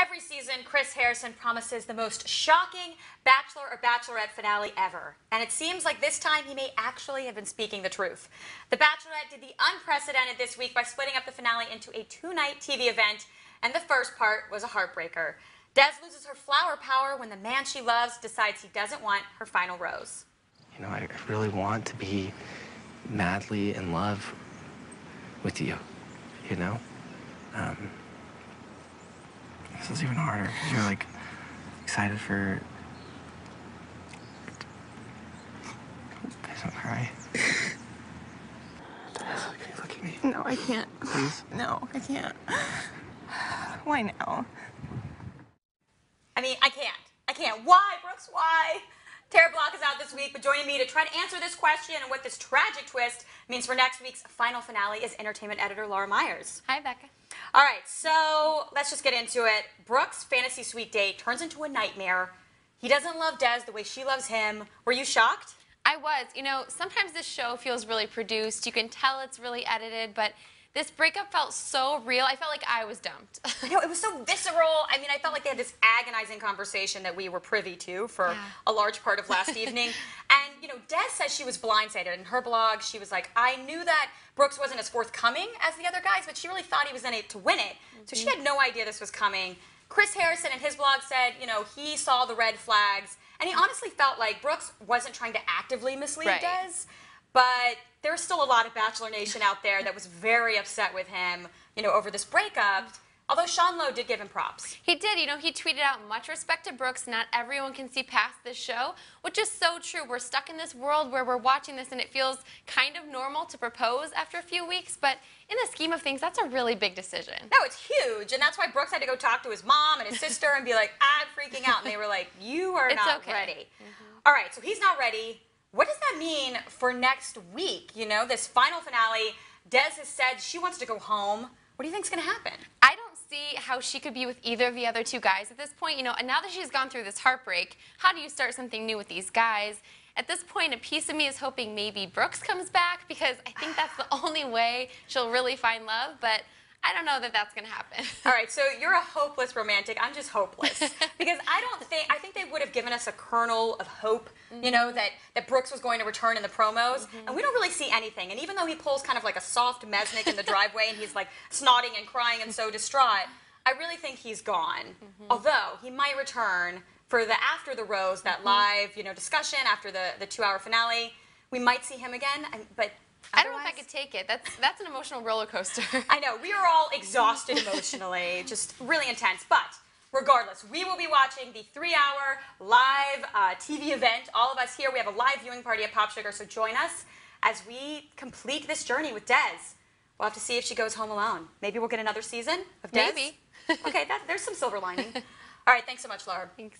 Every season, Chris Harrison promises the most shocking Bachelor or Bachelorette finale ever. And it seems like this time he may actually have been speaking the truth. The Bachelorette did the unprecedented this week by splitting up the finale into a two-night TV event, and the first part was a heartbreaker. Des loses her flower power when the man she loves decides he doesn't want her final rose. You know, I really want to be madly in love with you, you know? This is even harder because you're like excited for. Please don't cry. Can you look at me? No, I can't. Please? No, I can't. Why now? I mean, I can't. Why, Brooks? Why? Tara Block is out this week, but joining me to try to answer this question and what this tragic twist means for next week's final finale is entertainment editor Laura Myers. Hi, Becca. All right, so let's just get into it. Brooks' fantasy suite date turns into a nightmare. He doesn't love Des the way she loves him. Were you shocked? I was. You know, sometimes this show feels really produced. You can tell it's really edited, but this breakup felt so real. I felt like I was dumped. I know, it was so visceral. I mean, I felt like they had this agonizing conversation that we were privy to for a large part of last evening. And, you know, Des says she was blindsided. In her blog, she was like, I knew that Brooks wasn't as forthcoming as the other guys, but she really thought he was in it to win it. So she had no idea this was coming. Chris Harrison in his blog said, you know, he saw the red flags, and he honestly felt like Brooks wasn't trying to actively mislead Des. But there's still a lot of Bachelor Nation out there that was very upset with him, you know, over this breakup. Although Sean Lowe did give him props. He did. You know, he tweeted out, much respect to Brooks. Not everyone can see past this show, which is so true. We're stuck in this world where we're watching this and it feels kind of normal to propose after a few weeks. But in the scheme of things, that's a really big decision. No, it's huge. And that's why Brooks had to go talk to his mom and his sister and be like, I'm freaking out. And they were like, you are not ready. All right, so he's not ready. What does that mean for next week? You know, this final finale, Des has said she wants to go home. What do you think's going to happen? I don't see how she could be with either of the other two guys at this point. You know, and now that she's gone through this heartbreak, how do you start something new with these guys? At this point, a piece of me is hoping maybe Brooks comes back because I think that's the only way she'll really find love, but I don't know that that's going to happen. All right, so you're a hopeless romantic. I'm just hopeless. Because I think they would have given us a kernel of hope, you know, that Brooks was going to return in the promos. And we don't really see anything. And even though he pulls kind of like a soft Mesnick in the driveway and he's like snotting and crying and so distraught, I really think he's gone. Although he might return for the after the rose, that live, you know, discussion after the 2-hour finale. We might see him again, but I don't know if I could take it. That's an emotional roller coaster. I know. We are all exhausted emotionally, just really intense. But regardless, we will be watching the 3-hour live TV event. All of us here, we have a live viewing party at Pop Sugar, so join us as we complete this journey with Des. We'll have to see if she goes home alone. Maybe we'll get another season of Des. Maybe. Okay, there's some silver lining. All right, thanks so much, Laura. Thanks.